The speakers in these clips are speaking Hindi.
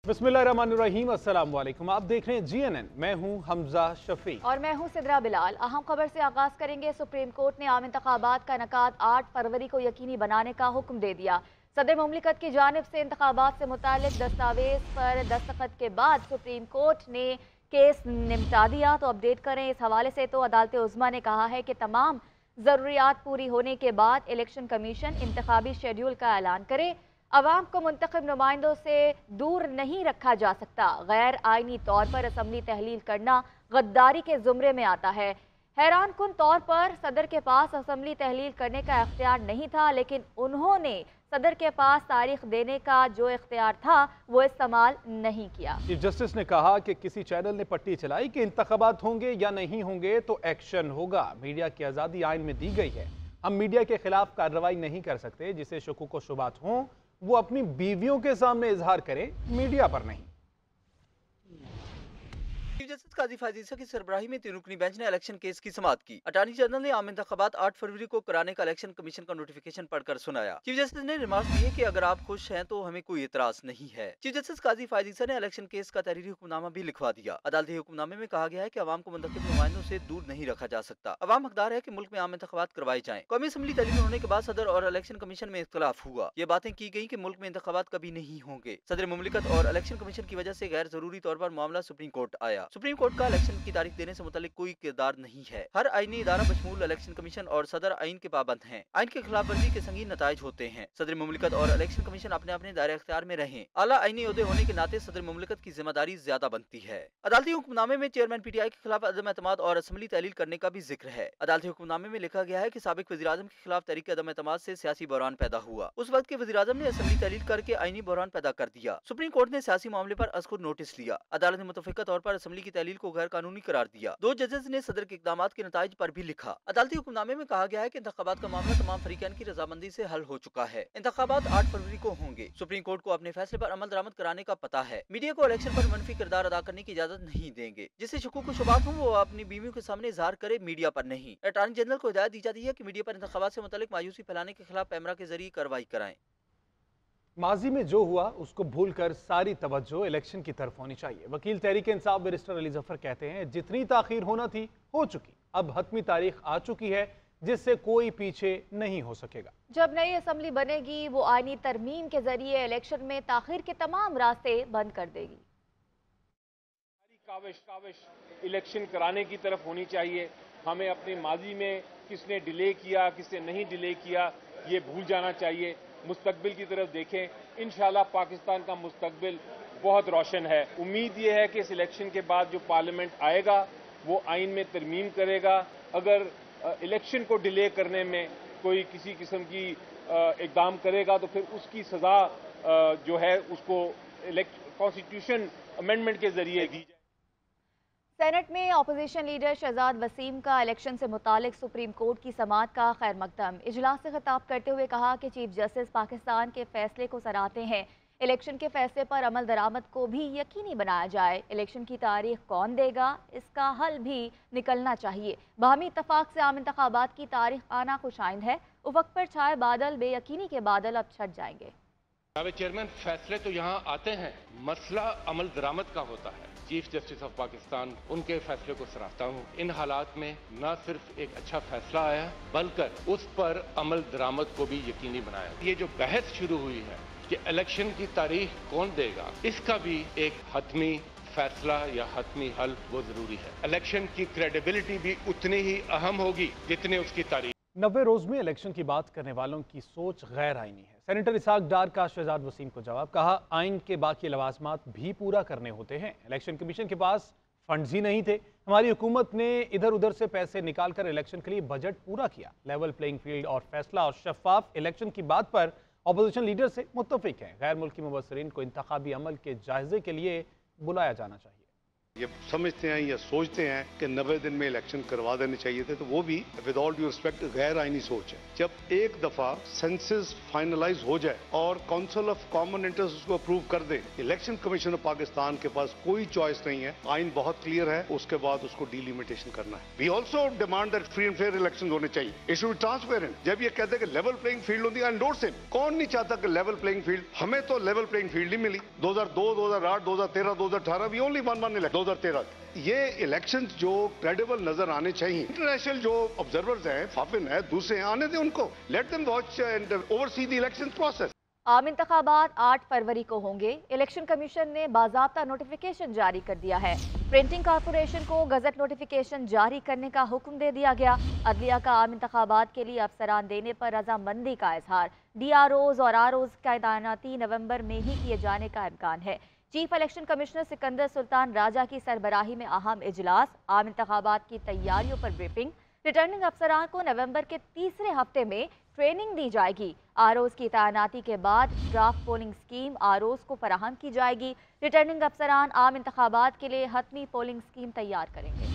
बिस्मिल्लाहिर्रहमानिर्रहीम, अस्सलाम वालेकुम। आप देख रहे हैं GNN। मैं हूं हमजा शफी और मैं हूं सिद्रा बिलाल। अहम खबर से आगाज करेंगे। सुप्रीम कोर्ट ने आम इंतखाबात का इनेकाद 8 फरवरी को यकीनी बनाने का हुक्म दे दिया। सदर मुमलिकत की जानिब से इंतखाबात से मुतालिक दस्तावेज पर दस्तखत के बाद सुप्रीम कोर्ट ने केस निपटा दिया। तो अपडेट करें इस हवाले से। तो अदालत उज़्मा ने कहा है कि तमाम ज़रूरियात पूरी होने के बाद इलेक्शन कमीशन इंतखाबी शेड्यूल का ऐलान करे। अवाम को मुंतखब नुमाइंदों से दूर नहीं रखा जा सकता। गैर आइनी तौर पर असम्बली तहलील करना गद्दारी के जुमरे में आता है। हैरान कुन तौर पर सदर के पास असम्बली तहलील करने का इख्तियार नहीं था, लेकिन उन्होंने सदर के पास तारीख देने का जो इख्तियार था वो इस्तेमाल नहीं किया। चीफ जस्टिस ने कहा कि किसी चैनल ने पट्टी चलाई कि इंतखाबात होंगे या नहीं होंगे तो एक्शन होगा। मीडिया की आज़ादी आइन में दी गई है। हम मीडिया के खिलाफ कार्रवाई नहीं कर सकते। जिसे शुकूक व शुबात हों वो अपनी बीवियों के सामने इजहार करें, मीडिया पर नहीं। चीफ जस्टिस काजी फायद ईसा की सरबराही में 3 रुकनी बेंच ने इलेक्शन केस की समाअत की। अटॉर्नी जनरल ने आम इंतखाबात 8 फरवरी को कराने का इलेक्शन कमीशन का नोटिफिकेशन पढ़कर सुनाया। चीफ जस्टिस ने रिमार्क दिए कि अगर आप खुश हैं तो हमें कोई एतराज नहीं है। चीफ जस्टिस काजी फायद ईसा ने इलेक्शन केस का तहरीरी हुक्मनामा भी लिखवा दिया। अदालती हुक्मनामे में कहा गया है कि अवाम को मुंतखब नुमाइंदों से दूर नहीं रखा जा सकता। अवाम हकदार है कि मुल्क में आम इंतखाबात करवाए जाएं। कौमी असम्बली तहलील होने के बाद सदर और इलेक्शन कमीशन में इख्तलाफ हुआ। ये बातें की गई कि मुल्क में इंतखाबात कभी नहीं होंगे। सदर मुमलिकत और इलेक्शन कमीशन की वजह से गैर जरूरी तौर पर मामला सुप्रीम कोर्ट आया। सुप्रीम कोर्ट का की तारीख देने से मुतालिक कोई किरदार नहीं है। हर आईनी इदारा बशमूल इलेक्शन कमीशन और सदर आइन के पाबंद हैं। आइन की खिलाफ वर्जी के संगीन नताइज होते हैं। सदर मुमलिकत और इलेक्शन कमीशन अपने अपने दायरे इख्तियार में रहें। आला आईनी ओहदे होने के नाते सदर मुमलिकत की जिम्मेदारी ज्यादा बनती है। अदालती हुक्मनामे में चेयरमैन PTI के खिलाफ अदम एतमाद और असम्बली तहलील करने का भी जिक्र है। अदालती हुक्मनामे में लिखा गया है कि साबिक वज़ीर आज़म के खिलाफ तहरीक अदम एतमाद से सियासी बहरान पैदा हुआ। उस वक्त के वज़ीर आज़म ने असम्बली तहलील करके आईनी बहरान पैदा कर दिया। सुप्रीम कोर्ट ने सियासी मामले पर अज़खुद नोटिस लिया। अदालत ने मुतफ़िका तौर पर असम्बली की तहलील को गैर कानूनी करार दिया। 2 जजेस ने सदर के इक़दामात के नताइज पर भी लिखा। अदालती हुक्मनामे में कहा गया है कि इंतखाबात का मामला तमाम फरीक़ैन की रजामंदी से हल हो चुका है। इंतखाबात 8 फरवरी को होंगे। सुप्रीम कोर्ट को अपने फैसले पर अमल दरामद कराने का पता है। मीडिया को इलेक्शन पर मनफी किरदार अदा करने की इजाजत नहीं देंगे। जिससे शुकूक शुबात हो वो अपनी बीवियों के सामने इजहार करे, मीडिया पर नहीं। अटॉर्नी जनरल को हिदायत दी जाती है कि मीडिया पर इंतखाबात से मुतालिक मायूसी फैलाने के खिलाफ पैमरा के जरिए कार्रवाई कराएं। माजी में जो हुआ उसको भूलकर सारी तवज्जो इलेक्शन की तरफ होनी चाहिए। वकील तहरीक इंसाफ बैरिस्टर अली जफर कहते हैं जितनी ताखीर होना थी हो चुकी। अब हतमी तारीख आ चुकी है जिससे कोई पीछे नहीं हो सकेगा। जब नई असम्बली बनेगी वो आईनी तरमीम के जरिए इलेक्शन में ताखीर के तमाम रास्ते बंद कर देगी। काविश इलेक्शन कराने की तरफ होनी चाहिए। हमें अपने माजी में किसने डिले किया किसने नहीं डिले किया ये भूल जाना चाहिए। मुस्तकबिल की तरफ देखें। इंशाल्लाह पाकिस्तान का मुस्तकबिल बहुत रोशन है। उम्मीद ये है कि इस इलेक्शन के बाद जो पार्लियामेंट आएगा वो आइन में तरमीम करेगा। अगर इलेक्शन को डिले करने में कोई किसी किस्म की इकदाम करेगा तो फिर उसकी सजा जो है उसको कॉन्स्टिट्यूशन अमेंडमेंट के जरिए दी जाए। सेनेट में अपोजिशन लीडर शहजाद वसीम का इलेक्शन से मुतालिक सुप्रीम कोर्ट की समाअत का खैर मकदम। इजलास से खिताब करते हुए कहा कि चीफ जस्टिस पाकिस्तान के फैसले को सराहते हैं। इलेक्शन के फैसले पर अमल दरामद को भी यकीनी बनाया जाए। इलेक्शन की तारीख कौन देगा इसका हल भी निकलना चाहिए। बाहमी इत्तफाक से आम इंतखाबात की तारीख आना खुशाइंद है। उफक पर छाए बादल बेयकीनी के बादल अब छट जाएंगे। चेयरमैन, फैसले तो यहाँ आते हैं, मसला अमल दरामद का होता है। चीफ जस्टिस ऑफ पाकिस्तान उनके फैसले को सराहता हूँ। इन हालात में न सिर्फ एक अच्छा फैसला आया बल्कि उस पर अमल दरामद को भी यकीनी बनाया। ये जो बहस शुरू हुई है कि इलेक्शन की तारीख कौन देगा, इसका भी एक हतमी फैसला या हतमी हल वो जरूरी है। इलेक्शन की क्रेडिबिलिटी भी उतनी ही अहम होगी जितनी उसकी तारीख। 90 रोज में इलेक्शन की बात करने वालों की सोच गैर आईनी है। सेनेटर इसाक डार का शहजाद वसीम को जवाब। कहा आइन के बाकी लवाजमात भी पूरा करने होते हैं। इलेक्शन कमीशन के पास फंड्स ही नहीं थे। हमारी हुकूमत ने इधर उधर से पैसे निकालकर इलेक्शन के लिए बजट पूरा किया। लेवल प्लेइंग फील्ड और फैसला और शफाफ इलेक्शन की बात पर अपोजिशन लीडर से मुत्तफिक हैं। गैर मुल्की मुबसरीन को इंतखाबी अमल के जायजे के लिए बुलाया जाना चाहिए। ये समझते हैं या सोचते हैं कि 90 दिन में इलेक्शन करवा देने चाहिए थे, तो वो भी विद ऑल ड्यू रिस्पेक्ट गैर आईनी सोच है। जब एक दफा सेंसस फाइनलाइज हो जाए और काउंसिल ऑफ कॉमन इंटरेस्ट उसको अप्रूव कर दे, इलेक्शन कमीशन ऑफ पाकिस्तान के पास कोई चॉइस नहीं है। आइन बहुत क्लियर है, उसके बाद उसको डिलिमिटेशन करना है। We also demand that free and fair election होने चाहिए, इट शुड बी ट्रांसपेरेंट। जब ये कहते हैं कि लेवल प्लेइंग फील्ड होती है, एंडोर्स हिम। कौन नहीं चाहता कि लेवल प्लेइंग फील्ड? हमें तो लेवल प्लेइंग फील्ड ही मिली 2002, 2008, 2013, 2018, वी ओनली वन इलेक्शन 2013। ये इलेक्शन जो क्रेडिबल नजर आने चाहिए, इंटरनेशनल जो ऑब्जर्वर्स हैं, फाफिन है, दूसरे हैं, आने दें उनको, let them watch and oversee the election process. आम इंतखाबात 8 फरवरी को होंगे। इलेक्शन कमीशन ने बाज़ाब्ता नोटिफिकेशन जारी कर दिया है। प्रिंटिंग कॉरपोरेशन को गजट नोटिफिकेशन जारी करने का हुक्म दे दिया गया। अदलिया का आम इंतखाबात के लिए अफसरान देने पर रजामंदी का इजहार। DROs और ROs का तैनाती नवंबर में ही किए जाने का इम्कान है। Chief election commissioner Sikandar Sultan Raja की सरबराही में अहम इजलास, आम इंतखाबात की तैयारियों पर ब्रीफिंग। रिटर्निंग अफसरान को नवंबर के तीसरे हफ्ते में ट्रेनिंग दी जाएगी। ROs की तैनाती के बाद ड्राफ्ट पोलिंग स्कीम ROs को फराहम की जाएगी। रिटर्निंग अफसरान आम इंतखाबात के लिए हतमी पोलिंग स्कीम तैयार करेंगे।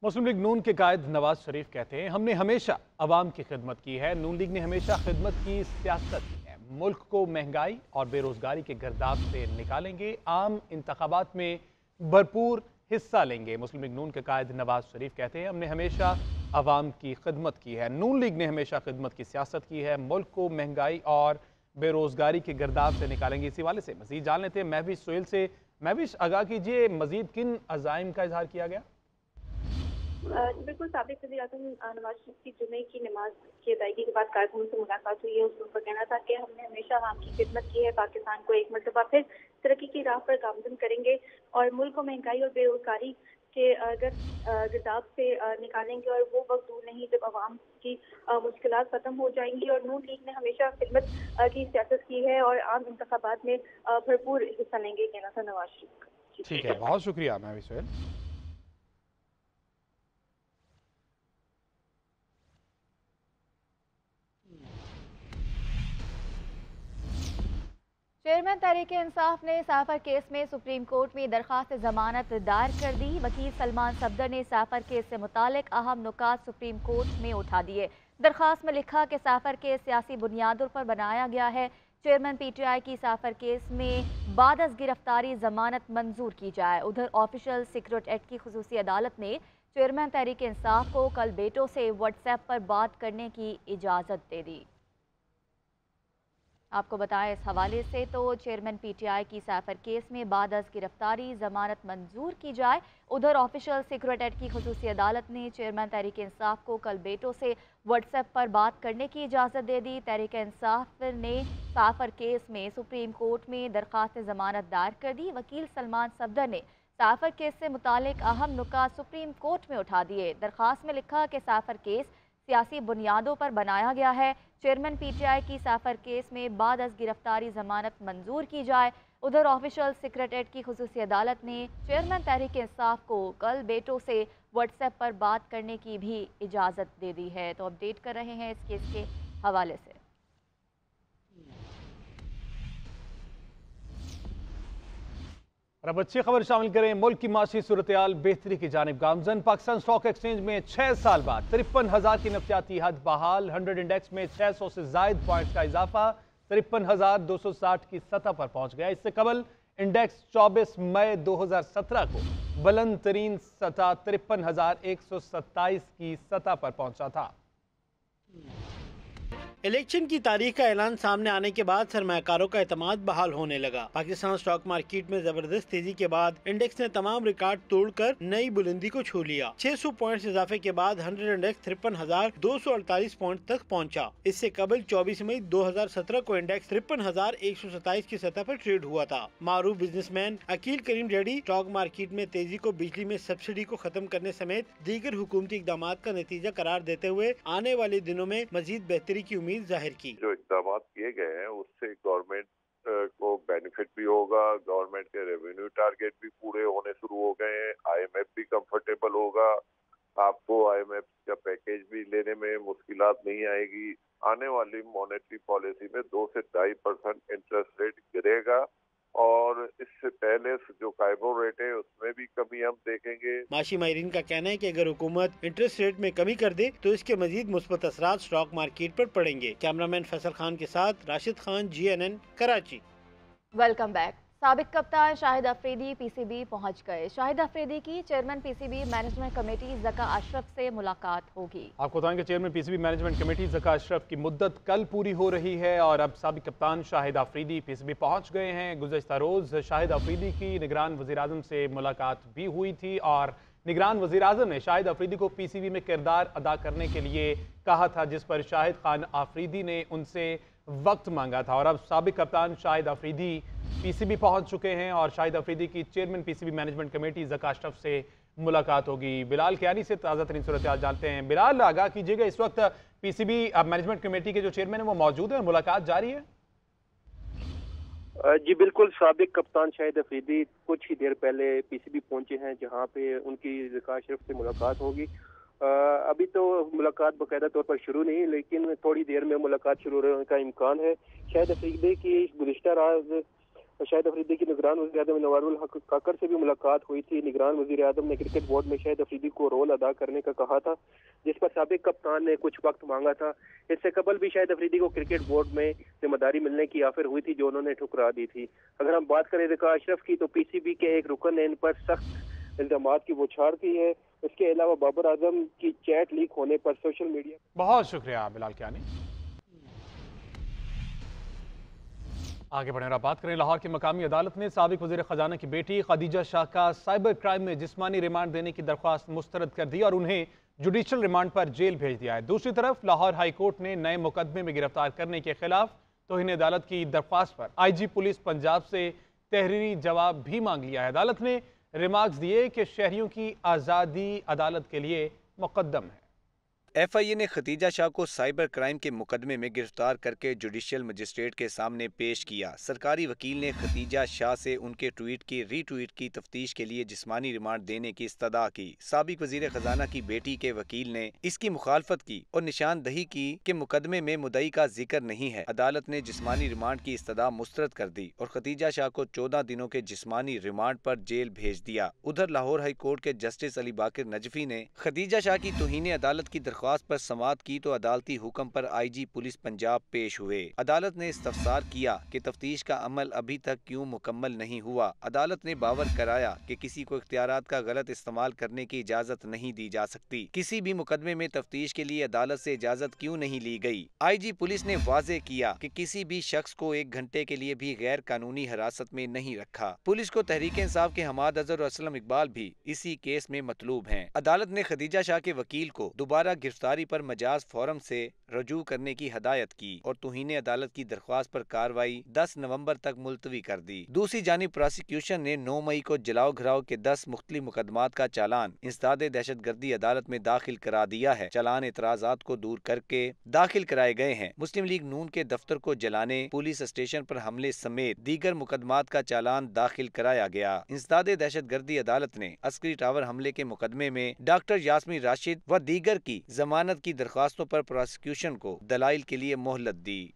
मुस्लिम लीग नून के कायद नवाज शरीफ कहते हैं, हमने हमेशा अवाम की खिदमत की है। नून लीग ने हमेशा खिदमत की सियासत की है। मुल्क को महंगाई और बेरोजगारी के गर्दाब से निकालेंगे। आम इंतखाबात में भरपूर हिस्सा लेंगे। मुस्लिम लीग नून के कायद नवाज शरीफ कहते हैं, हमने हमेशा अवाम की खिदमत की है। नून लीग ने हमेशा खिदमत की सियासत की है। मुल्क को महंगाई और बेरोजगारी के गर्दाब से निकालेंगे। इसी वाले से मजीद जान लेते हैं महविश सोहेल से। महविश, आगाह कीजिए, मजीद किन अज़ाइम का इजहार किया गया? बिल्कुल, साबिक वज़ीर आज़म नवाज शरीफ की जुमे की नमाज की अदायगी के बाद कारकुनों से मुलाकात हुई है। उसका कहना था कि हमने हमेशा आवाम की खिदमत की है, पाकिस्तान को एक मरतबा फिर तरक्की की राह पर गामजन करेंगे और मुल्क को महंगाई और बेरोजगारी के गर्दाब से निकालेंगे। और वो वक्त दूर नहीं जब आवाम की मुश्किलात खत्म हो जाएंगी। और नून लीग ने हमेशा खिदमत की सियासत की है और आम इंतखाबात में भरपूर हिस्सा लेंगे, कहना था नवाज शरीफ का। ठीक है, बहुत शुक्रिया महविश सोहेल। चेयरमैन तहरीक-ए-इंसाफ ने साफर केस में सुप्रीम कोर्ट में दरखास्त जमानत दायर कर दी। वकील सलमान सफदर ने साफर केस से मुतालिक अहम नुकात सुप्रीम कोर्ट में उठा दिए। दरखास्त में लिखा कि साफर केस सियासी बुनियादों पर बनाया गया है। चेयरमैन PTI की साफर केस में बादस गिरफ्तारी जमानत मंजूर की जाए। उधर ऑफिशियल सीक्रेट एक्ट की खुसूसी अदालत ने चेयरमैन तहरीक-ए-इंसाफ को कल बेटों से व्हाट्सएप पर बात करने की इजाज़त दे दी। आपको बताएं इस हवाले से, तो चेयरमैन PTI की साफर केस में बादस गिरफ्तारी जमानत मंजूर की जाए। उधर ऑफिशियल सीक्रेट एक्ट की खुसूसी अदालत ने चेयरमैन तहरीक इंसाफ को कल बेटों से व्हाट्सएप पर बात करने की इजाज़त दे दी। तहरीक इंसाफ ने साफर केस में सुप्रीम कोर्ट में दरखास्त जमानत दायर कर दी। वकील सलमान सफदर ने साफर केस से मुतालिक अहम नुकात सुप्रीम कोर्ट में उठा दिए। दरखास्त में लिखा कि साफर केस सियासी बुनियादों पर बनाया गया है। चेयरमैन PTI की साफर केस में बादस गिरफ्तारी जमानत मंजूर की जाए। उधर ऑफिशियल सीक्रेट एक्ट की खुसूसी अदालत ने चेयरमैन तहरीक इंसाफ को कल बेटों से व्हाट्सएप पर बात करने की भी इजाज़त दे दी है। तो अपडेट कर रहे हैं इस केस के हवाले से। और अब अच्छी खबर शामिल करें। मुल्क की माशी सूरत-ए-हाल बेहतरी की जानिब गामजन। पाकिस्तान स्टॉक एक्सचेंज में 6 साल बाद 53,000 की नफ्सियाती हद बहाल। 100 इंडेक्स में 600 से जायद पॉइंट्स का इजाफा 53,260 की सतह पर पहुंच गया। इससे कबल इंडेक्स 24 मई 2017 को बुलंद तरीन सतह 53,127 की सतह पर पहुंचा था। इलेक्शन की तारीख का ऐलान सामने आने के बाद सरमायाकारों का एतमाद बहाल होने लगा। पाकिस्तान स्टॉक मार्केट में जबरदस्त तेजी के बाद इंडेक्स ने तमाम रिकॉर्ड तोड़कर नई बुलंदी को छू लिया। 600 पॉइंट्स इजाफे के बाद 100 इंडेक्स 53,248 पॉइंट तक पहुंचा। इससे कबल 24 मई 2017 को इंडेक्स 53,127 की सतह पर ट्रेड हुआ था। मारूफ बिजनेसमैन अकील करीम रेड्डी स्टॉक मार्केट में तेजी को बिजली में सब्सिडी को खत्म करने समेत दीगर हुकूमती इकदाम का नतीजा करार देते हुए आने वाले दिनों में मजीद बेहतरी की उम्मीद जाहिर की। जो इकदाम किए गए हैं उससे गवर्नमेंट को बेनिफिट भी होगा, गवर्नमेंट के रेवेन्यू टारगेट भी पूरे होने शुरू हो गए हैं, IMF भी कंफर्टेबल होगा, आपको IMF का पैकेज भी लेने में मुश्किलात नहीं आएगी। आने वाली मॉनेटरी पॉलिसी में 2 से 2.5% इंटरेस्ट रेट गिरेगा और इससे से पहले जो काइबो रेट है उसमें भी कमी हम देखेंगे। माशी माहिरीन का कहना है कि अगर हुकूमत इंटरेस्ट रेट में कमी कर दे तो इसके मजीद मुस्बत असरात स्टॉक मार्केट पर पड़ेंगे। कैमरामैन फैसल खान के साथ Rashid Khan, GNN, Karachi. Welcome back. साबिक कप्तान शाहिद अफरीदी PCB पहुंच गए। शाहिद अफरीदी की chairman PCB management committee Zaka Ashraf से मुलाकात होगी। आपको बताएं कि chairman PCB management committee Zaka Ashraf की मुद्दत कल पूरी हो रही है और अब साबिक कप्तान शाहिद अफरीदी PCB पहुंच गए हैं। गुज़श्ता रोज़ शाहिद अफरीदी की निगरान वज़ीर-ए-आज़म से मुलाकात भी हुई थी और निगरान वज़ीर-ए-आज़म ने शाहिद अफरीदी को PCB में किरदार अदा करने के लिए कहा था, जिस पर शाहिद खान अफरीदी ने उनसे वक्त मांगा था। और अब साबिक कप्तान शाहिद अफरीदी PCB पहुंच चुके हैं और शाहिद अफरीदी की chairman PCB management committee Zaka Ashraf से मुलाकात होगी। बिलाल कियानी से ताज़ा तरीन सूरत हाल जानते हैं। बिलाल, आगाह कीजिएगा, इस वक्त PCB मैनेजमेंट कमेटी के जो चेयरमैन है वो मौजूद है और मुलाकात जारी है? जी बिल्कुल, साबिक कप्तान शाहिद अफरीदी कुछ ही देर पहले PCB पहुंचे हैं, जहां पे उनकी ज़का अशरफ से मुलाकात होगी। अभी तो मुलाकात बाकायदा तौर पर शुरू नहीं, लेकिन थोड़ी देर में मुलाकात शुरू होने का इम्कान है। शाहिद अफरीदी की गुज़िश्ता रात शाहिद अफरीदी की निगरान वज़ीर-ए-आज़म नवारुल हक काकर से भी मुलाकात हुई थी। निगरान वज़ीर-ए-आज़म ने क्रिकेट बोर्ड में शाहिद अफरीदी को रोल अदा करने का कहा था, जिस पर साबिक कप्तान ने कुछ वक्त मांगा था। इससे कबल भी शाहिद अफरीदी को क्रिकेट बोर्ड में जिम्मेदारी मिलने की ऑफर हुई थी, जो उन्होंने ठुकरा दी थी। अगर हम बात करें ज़का अशरफ की, तो PCB के एक रुकन ने इन पर सख्त इल्जामात की बौछार की है। इसके अलावा बाबर आजम की चैट लीक होने पर सोशल मीडिया। बहुत शुक्रिया बिलाल कियानी। आगे बढ़े और बात करें, लाहौर की मकामी अदालत ने साबिक वज़ीर ख़जाना की बेटी खदीजा शाह का साइबर क्राइम में जिस्मानी रिमांड देने की दरख्वास्त मुस्तरद कर दी और उन्हें जुडिशल रिमांड पर जेल भेज दिया है। दूसरी तरफ लाहौर हाई कोर्ट ने नए मुकदमे में गिरफ्तार करने के खिलाफ तौहीन अदालत की दरख्वास्त पर IG पुलिस पंजाब से तहरीरी जवाब भी मांग लिया है। अदालत ने रिमार्क्स दिए कि शहरियों की आज़ादी अदालत के लिए मुकद्दम है। FIA ने खदीजा शाह को साइबर क्राइम के मुकदमे में गिरफ्तार करके जुडिशियल मजिस्ट्रेट के सामने पेश किया। सरकारी वकील ने खदीजा शाह से उनके ट्वीट की रीट्वीट की तफ्तीश के लिए जिस्मानी रिमांड देने की इस्तदा की। साबिक वजीर खजाना की बेटी के वकील ने इसकी मुखालफत की और निशानदही की कि मुकदमे में मुद्दई का जिक्र नहीं है। अदालत ने जिस्मानी रिमांड की इस्तदा मुस्तरद कर दी और खदीजा शाह को 14 दिनों के जिस्मानी रिमांड पर जेल भेज दिया। उधर लाहौर हाई कोर्ट के जस्टिस अली बाकिर नजफी ने खदीजा शाह की तौहीन अदालत की दरख्वास्त पर समाअत की तो अदालती हुक्म पर IG पुलिस पंजाब पेश हुए। अदालत ने इस्तफसार किया कि तफ्तीश का अमल अभी तक क्यों मुकम्मल नहीं हुआ। अदालत ने बावर कराया कि किसी को इख्तियारात का गलत इस्तेमाल करने की इजाजत नहीं दी जा सकती। किसी भी मुकदमे में तफ्तीश के लिए अदालत से इजाजत क्यों नहीं ली गई। IG पुलिस ने वाजे किया कि किसी भी शख्स को 1 घंटे के लिए भी गैर कानूनी हिरासत में नहीं रखा। पुलिस को तहरीक इंसाफ के हमाद अजहर और असलम इकबाल भी इसी केस में मतलूब हैं। अदालत ने खदीजा शाह के वकील को दोबारा गिरफ्तारी पर मजाज फोरम से रजू करने की हदायत की और तौहीन अदालत की दरख्वास्त पर कार्रवाई 10 नवंबर तक मुलतवी कर दी। दूसरी जानिब प्रोसिक्यूशन ने 9 मई को जलाओ घराव के 10 मुख्तलिफ मुकदमात का चालान इंसदाद दहशतगर्दी अदालत में दाखिल करा दिया है। चालान एतराजात को दूर करके दाखिल कराए गए हैं। मुस्लिम लीग नून के दफ्तर को जलाने, पुलिस स्टेशन पर हमले समेत दीगर मुकदमात का चालान दाखिल कराया गया। इंसदाद दहशतगर्दी अदालत ने अस्करी टावर हमले के मुकदमे में डॉक्टर यास्मीन राशिद व दीगर की जमानत की दरख्वास्तों पर प्रोसिक्यूशन को दलाइल के लिए मोहलत दी।